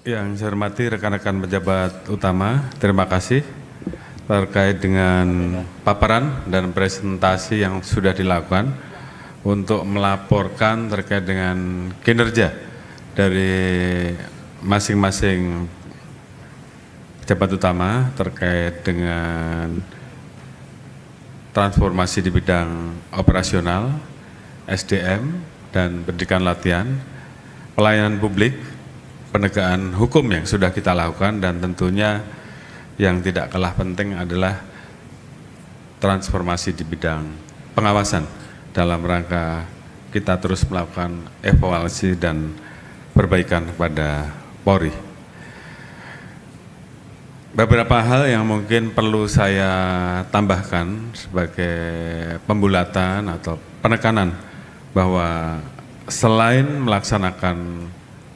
Yang saya hormati rekan-rekan pejabat utama, terima kasih terkait dengan paparan dan presentasi yang sudah dilakukan untuk melaporkan terkait dengan kinerja dari masing-masing pejabat utama terkait dengan transformasi di bidang operasional, SDM, dan pendidikan latihan, pelayanan publik, penegakan hukum yang sudah kita lakukan, dan tentunya yang tidak kalah penting adalah transformasi di bidang pengawasan dalam rangka kita terus melakukan evaluasi dan perbaikan kepada Polri. Beberapa hal yang mungkin perlu saya tambahkan sebagai pembulatan atau penekanan bahwa selain melaksanakan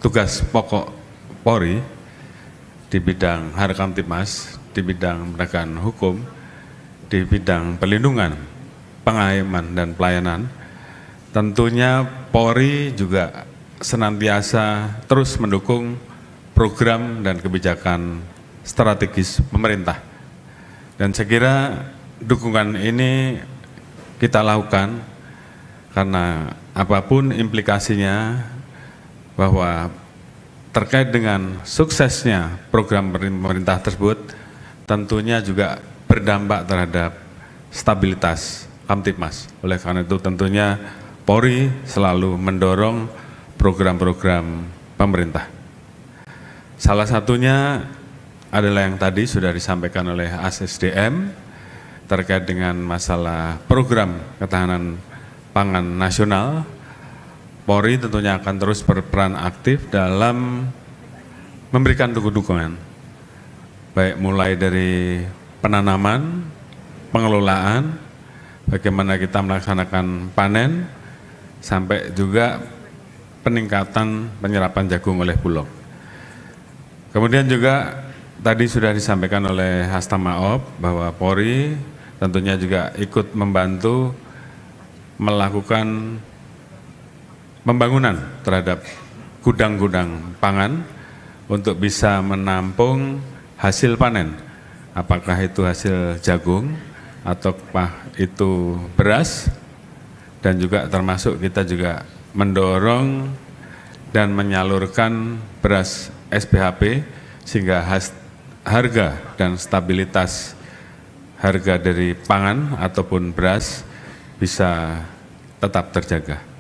tugas pokok Polri di bidang Harkamtibmas, di bidang penegakan hukum, di bidang perlindungan, pengayman, dan pelayanan, tentunya Polri juga senantiasa terus mendukung program dan kebijakan strategis pemerintah. Dan saya kira dukungan ini kita lakukan karena apapun implikasinya, bahwa terkait dengan suksesnya program pemerintah tersebut tentunya juga berdampak terhadap stabilitas Kamtibmas. Oleh karena itu tentunya Polri selalu mendorong program-program pemerintah. Salah satunya adalah yang tadi sudah disampaikan oleh ASSDM terkait dengan masalah program ketahanan pangan nasional. Polri tentunya akan terus berperan aktif dalam memberikan dukungan, baik mulai dari penanaman, pengelolaan, bagaimana kita melaksanakan panen, sampai juga peningkatan penyerapan jagung oleh Bulog. Kemudian juga tadi sudah disampaikan oleh Hastamaop bahwa Polri tentunya juga ikut membantu melakukan pembangunan terhadap gudang-gudang pangan untuk bisa menampung hasil panen, apakah itu hasil jagung ataukah itu beras, dan juga termasuk kita juga mendorong dan menyalurkan beras SPHP sehingga harga dan stabilitas harga dari pangan ataupun beras bisa tetap terjaga.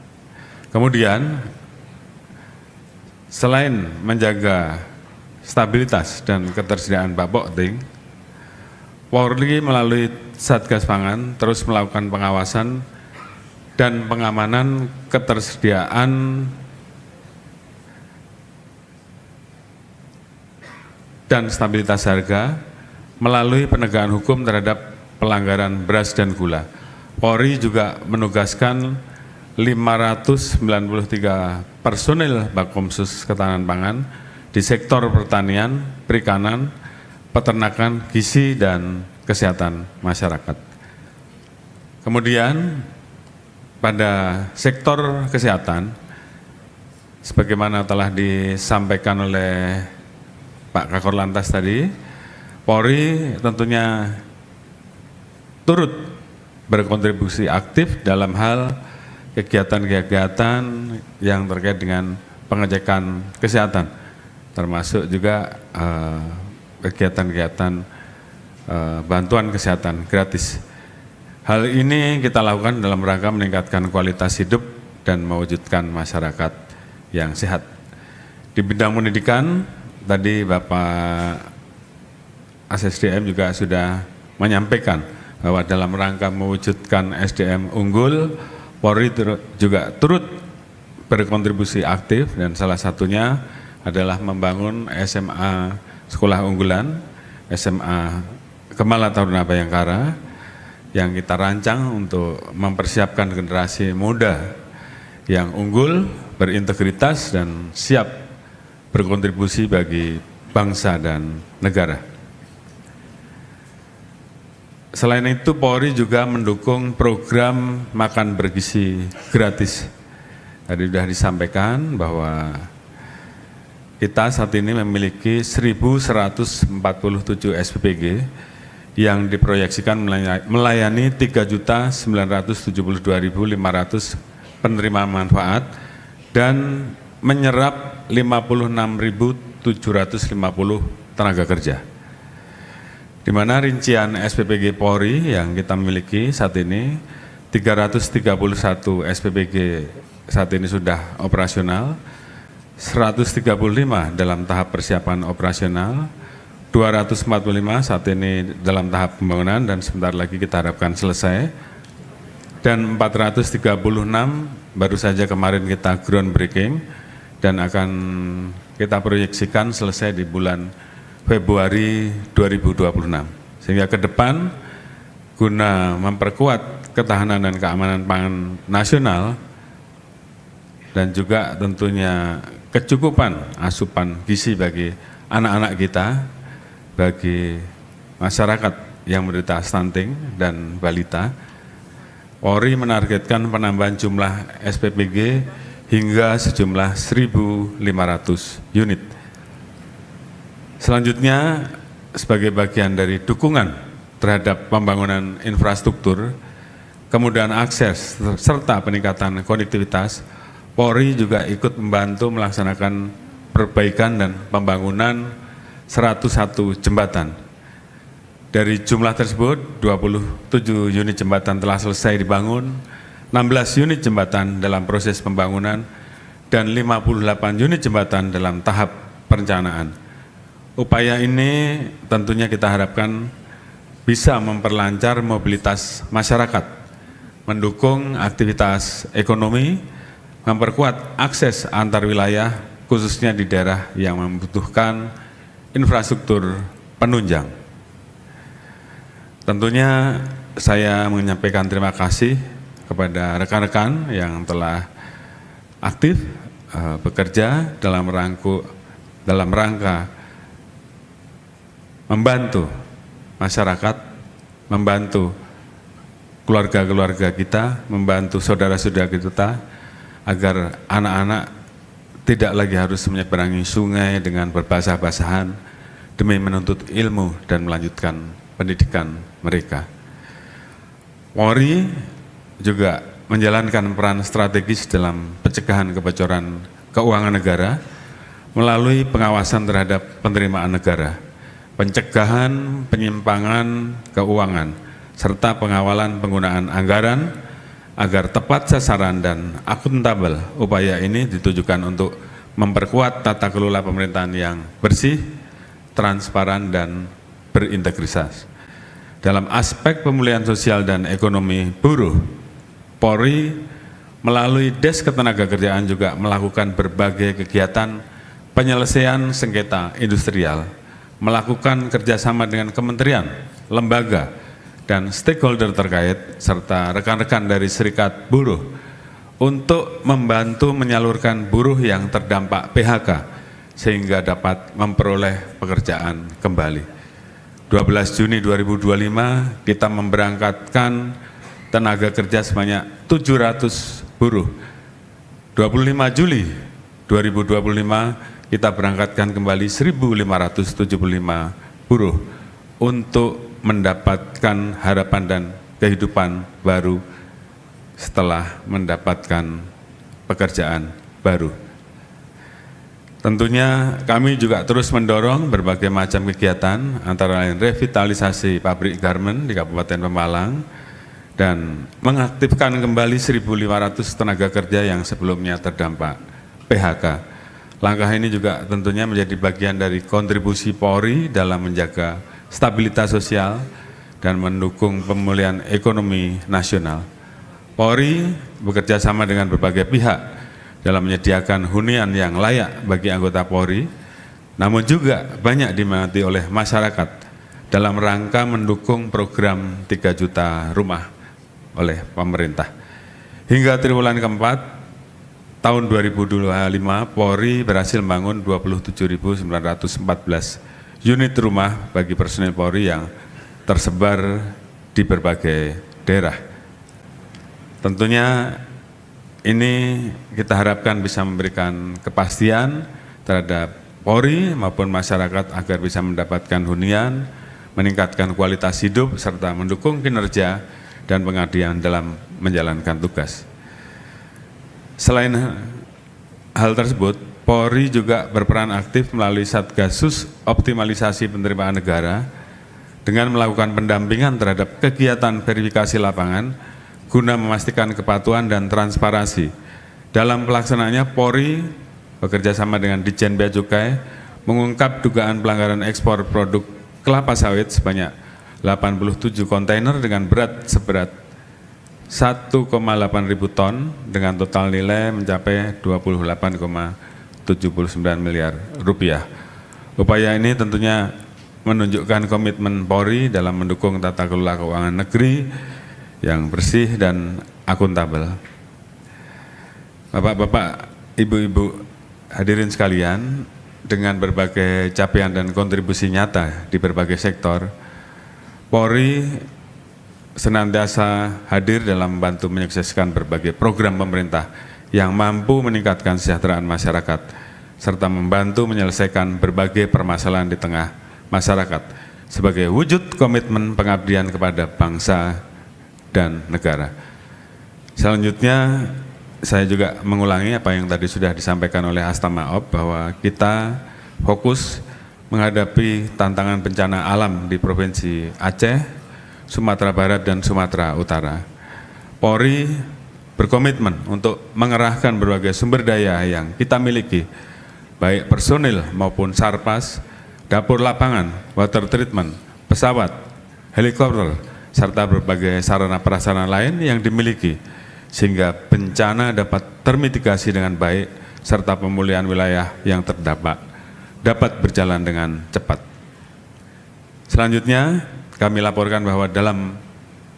Kemudian, selain menjaga stabilitas dan ketersediaan bapak penting, Polri melalui Satgas Pangan terus melakukan pengawasan dan pengamanan ketersediaan dan stabilitas harga melalui penegakan hukum terhadap pelanggaran beras dan gula. Polri juga menugaskan 593 personil Bakomsus Ketahanan Pangan di sektor pertanian, perikanan, peternakan, gizi, dan kesehatan masyarakat. Kemudian pada sektor kesehatan, sebagaimana telah disampaikan oleh Pak Kakor Lantas tadi, Polri tentunya turut berkontribusi aktif dalam hal kegiatan-kegiatan yang terkait dengan pengecekan kesehatan, termasuk juga kegiatan-kegiatan bantuan kesehatan gratis. Hal ini kita lakukan dalam rangka meningkatkan kualitas hidup dan mewujudkan masyarakat yang sehat. Di bidang pendidikan, tadi Bapak ASSDM juga sudah menyampaikan bahwa dalam rangka mewujudkan SDM unggul, Polri juga turut berkontribusi aktif, dan salah satunya adalah membangun SMA Sekolah Unggulan, SMA Kemala Taruna Bayangkara, yang kita rancang untuk mempersiapkan generasi muda yang unggul, berintegritas, dan siap berkontribusi bagi bangsa dan negara. Selain itu, Polri juga mendukung program makan bergizi gratis. Tadi sudah disampaikan bahwa kita saat ini memiliki 1.147 SPPG yang diproyeksikan melayani 3.972.500 penerima manfaat dan menyerap 56.750 tenaga kerja. Di mana rincian SPPG Polri yang kita miliki saat ini 331 SPPG saat ini sudah operasional, 135 dalam tahap persiapan operasional, 245 saat ini dalam tahap pembangunan dan sebentar lagi kita harapkan selesai, dan 436 baru saja kemarin kita groundbreaking dan akan kita proyeksikan selesai di bulan Februari 2026. Sehingga ke depan guna memperkuat ketahanan dan keamanan pangan nasional dan juga tentunya kecukupan asupan gizi bagi anak-anak kita, bagi masyarakat yang menderita stunting dan balita, Polri menargetkan penambahan jumlah SPPG hingga sejumlah 1.500 unit. Selanjutnya, sebagai bagian dari dukungan terhadap pembangunan infrastruktur, kemudahan akses, serta peningkatan konektivitas, Polri juga ikut membantu melaksanakan perbaikan dan pembangunan 101 jembatan. Dari jumlah tersebut, 27 unit jembatan telah selesai dibangun, 16 unit jembatan dalam proses pembangunan, dan 58 unit jembatan dalam tahap perencanaan. Upaya ini tentunya kita harapkan bisa memperlancar mobilitas masyarakat, mendukung aktivitas ekonomi, memperkuat akses antar wilayah, khususnya di daerah yang membutuhkan infrastruktur penunjang. Tentunya saya menyampaikan terima kasih kepada rekan-rekan yang telah aktif bekerja dalam rangka membantu masyarakat, membantu keluarga-keluarga kita, membantu saudara-saudara kita, agar anak-anak tidak lagi harus menyeberangi sungai dengan berbasah-basahan demi menuntut ilmu dan melanjutkan pendidikan mereka. Polri juga menjalankan peran strategis dalam pencegahan kebocoran keuangan negara melalui pengawasan terhadap penerimaan negara, pencegahan penyimpangan keuangan, serta pengawalan penggunaan anggaran agar tepat sasaran dan akuntabel. Upaya ini ditujukan untuk memperkuat tata kelola pemerintahan yang bersih, transparan, dan berintegritas. Dalam aspek pemulihan sosial dan ekonomi buruh, Polri melalui Des Ketenagakerjaan juga melakukan berbagai kegiatan penyelesaian sengketa industrial, melakukan kerjasama dengan kementerian, lembaga, dan stakeholder terkait, serta rekan-rekan dari serikat buruh untuk membantu menyalurkan buruh yang terdampak PHK sehingga dapat memperoleh pekerjaan kembali. 12 Juni 2025 kita memberangkatkan tenaga kerja sebanyak 700 buruh. 25 Juli 2025 kita berangkatkan kembali 1.575 buruh untuk mendapatkan harapan dan kehidupan baru setelah mendapatkan pekerjaan baru. Tentunya kami juga terus mendorong berbagai macam kegiatan, antara lain revitalisasi pabrik garmen di Kabupaten Pemalang dan mengaktifkan kembali 1.500 tenaga kerja yang sebelumnya terdampak PHK. Langkah ini juga tentunya menjadi bagian dari kontribusi Polri dalam menjaga stabilitas sosial dan mendukung pemulihan ekonomi nasional. Polri bekerja sama dengan berbagai pihak dalam menyediakan hunian yang layak bagi anggota Polri, namun juga banyak diminati oleh masyarakat dalam rangka mendukung program 3 juta rumah oleh pemerintah. Hingga triwulan keempat tahun 2025, Polri berhasil membangun 27.914 unit rumah bagi personil Polri yang tersebar di berbagai daerah. Tentunya ini kita harapkan bisa memberikan kepastian terhadap Polri maupun masyarakat agar bisa mendapatkan hunian, meningkatkan kualitas hidup, serta mendukung kinerja dan pengabdian dalam menjalankan tugas. Selain hal tersebut, Polri juga berperan aktif melalui Satgasus Optimalisasi Penerimaan Negara dengan melakukan pendampingan terhadap kegiatan verifikasi lapangan guna memastikan kepatuhan dan transparansi. Dalam pelaksanaannya, Polri bekerja sama dengan Ditjen Bea Cukai mengungkap dugaan pelanggaran ekspor produk kelapa sawit sebanyak 87 kontainer dengan berat seberat 1,8 ribu ton dengan total nilai mencapai 28,79 miliar rupiah. Upaya ini tentunya menunjukkan komitmen Polri dalam mendukung tata kelola keuangan negeri yang bersih dan akuntabel. Bapak-bapak, ibu-ibu hadirin sekalian, dengan berbagai capaian dan kontribusi nyata di berbagai sektor, Polri senantiasa hadir dalam membantu menyukseskan berbagai program pemerintah yang mampu meningkatkan kesejahteraan masyarakat, serta membantu menyelesaikan berbagai permasalahan di tengah masyarakat sebagai wujud komitmen pengabdian kepada bangsa dan negara. Selanjutnya, saya juga mengulangi apa yang tadi sudah disampaikan oleh Astamaop bahwa kita fokus menghadapi tantangan bencana alam di Provinsi Aceh, Sumatera Barat, dan Sumatera Utara. Polri berkomitmen untuk mengerahkan berbagai sumber daya yang kita miliki, baik personil maupun sarpas, dapur lapangan, water treatment, pesawat, helikopter, serta berbagai sarana prasarana lain yang dimiliki, sehingga bencana dapat termitigasi dengan baik, serta pemulihan wilayah yang terdampak dapat berjalan dengan cepat. Selanjutnya, kami laporkan bahwa dalam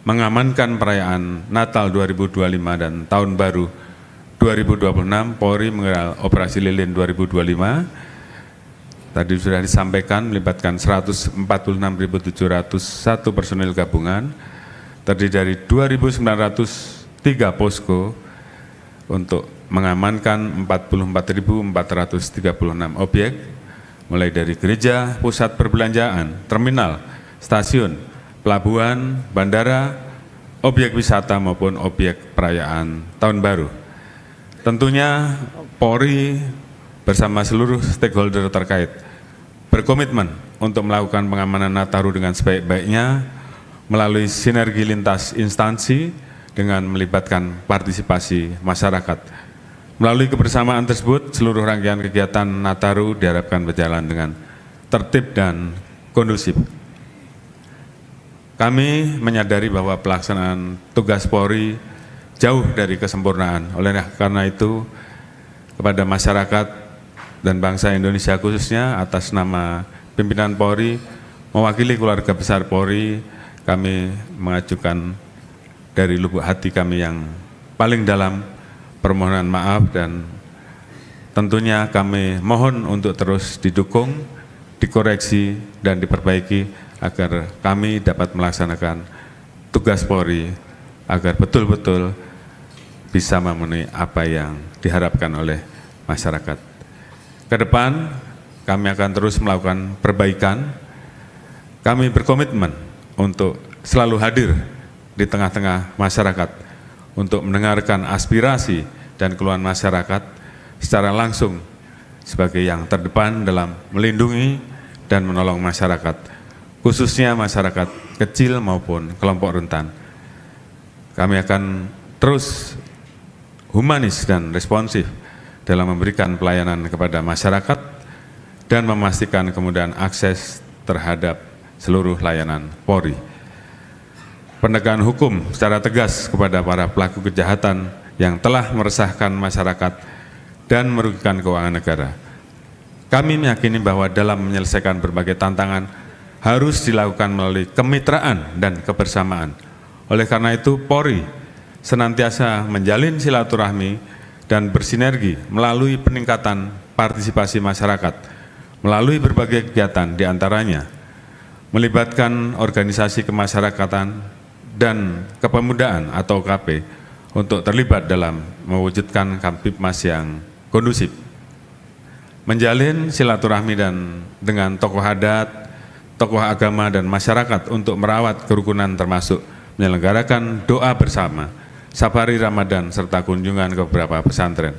mengamankan perayaan Natal 2025 dan Tahun Baru 2026, Polri menggelar Operasi Lilin 2025. Tadi sudah disampaikan melibatkan 146.701 personil gabungan, terdiri dari 2.903 posko untuk mengamankan 44.436 objek, mulai dari gereja, pusat perbelanjaan, terminal, stasiun, pelabuhan, bandara, objek wisata maupun objek perayaan Tahun Baru. Tentunya Polri bersama seluruh stakeholder terkait berkomitmen untuk melakukan pengamanan Nataru dengan sebaik-baiknya melalui sinergi lintas instansi dengan melibatkan partisipasi masyarakat. Melalui kebersamaan tersebut, seluruh rangkaian kegiatan Nataru diharapkan berjalan dengan tertib dan kondusif. Kami menyadari bahwa pelaksanaan tugas Polri jauh dari kesempurnaan. Oleh karena itu, kepada masyarakat dan bangsa Indonesia khususnya, atas nama pimpinan Polri, mewakili keluarga besar Polri, kami mengajukan dari lubuk hati kami yang paling dalam permohonan maaf, dan tentunya kami mohon untuk terus didukung, dikoreksi, dan diperbaiki agar kami dapat melaksanakan tugas Polri agar betul-betul bisa memenuhi apa yang diharapkan oleh masyarakat. Ke depan kami akan terus melakukan perbaikan. Kami berkomitmen untuk selalu hadir di tengah-tengah masyarakat untuk mendengarkan aspirasi dan keluhan masyarakat secara langsung sebagai yang terdepan dalam melindungi dan menolong masyarakat, khususnya masyarakat kecil maupun kelompok rentan. Kami akan terus humanis dan responsif dalam memberikan pelayanan kepada masyarakat dan memastikan kemudahan akses terhadap seluruh layanan Polri. Penegakan hukum secara tegas kepada para pelaku kejahatan yang telah meresahkan masyarakat dan merugikan keuangan negara. Kami meyakini bahwa dalam menyelesaikan berbagai tantangan harus dilakukan melalui kemitraan dan kebersamaan. Oleh karena itu, Polri senantiasa menjalin silaturahmi dan bersinergi melalui peningkatan partisipasi masyarakat, melalui berbagai kegiatan diantaranya melibatkan organisasi kemasyarakatan dan kepemudaan atau KP untuk terlibat dalam mewujudkan Kamtibmas yang kondusif, menjalin silaturahmi dengan tokoh adat, tokoh agama dan masyarakat untuk merawat kerukunan termasuk menyelenggarakan doa bersama, safari Ramadan serta kunjungan ke beberapa pesantren.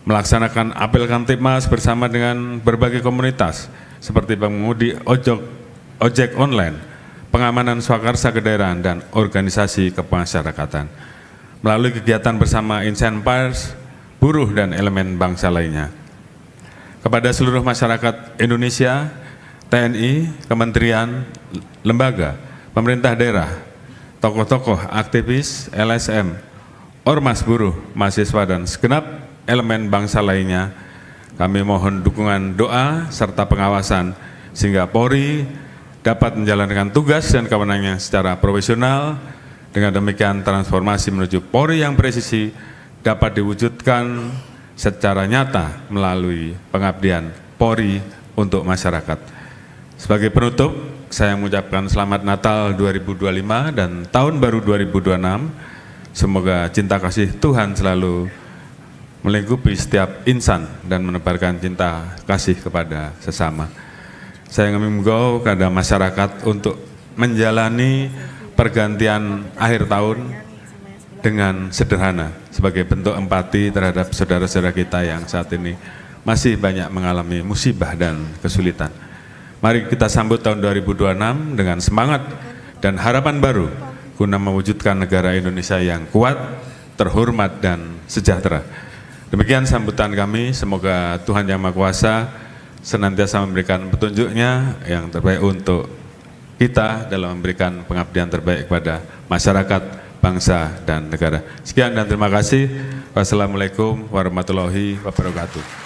Melaksanakan apel Kamtibmas bersama dengan berbagai komunitas seperti pengemudi ojek online, pengamanan swakarsa kedaerahan dan organisasi kemasyarakatan. Melalui kegiatan bersama insan pers, buruh dan elemen bangsa lainnya. Kepada seluruh masyarakat Indonesia, TNI, kementerian, lembaga, pemerintah daerah, tokoh-tokoh, aktivis, LSM, ormas buruh, mahasiswa dan segenap elemen bangsa lainnya, kami mohon dukungan doa serta pengawasan sehingga Polri dapat menjalankan tugas dan kewenangannya secara profesional. Dengan demikian transformasi menuju Polri yang presisi dapat diwujudkan secara nyata melalui pengabdian Polri untuk masyarakat. Sebagai penutup, saya mengucapkan selamat Natal 2025 dan Tahun Baru 2026. Semoga cinta kasih Tuhan selalu melingkupi setiap insan dan menebarkan cinta kasih kepada sesama. Saya mengimbau kepada masyarakat untuk menjalani pergantian akhir tahun dengan sederhana sebagai bentuk empati terhadap saudara-saudara kita yang saat ini masih banyak mengalami musibah dan kesulitan. Mari kita sambut tahun 2026 dengan semangat dan harapan baru guna mewujudkan negara Indonesia yang kuat, terhormat dan sejahtera. Demikian sambutan kami, semoga Tuhan Yang Maha Kuasa senantiasa memberikan petunjuknya yang terbaik untuk kita dalam memberikan pengabdian terbaik kepada masyarakat, bangsa, dan negara. Sekian dan terima kasih. Wassalamualaikum warahmatullahi wabarakatuh.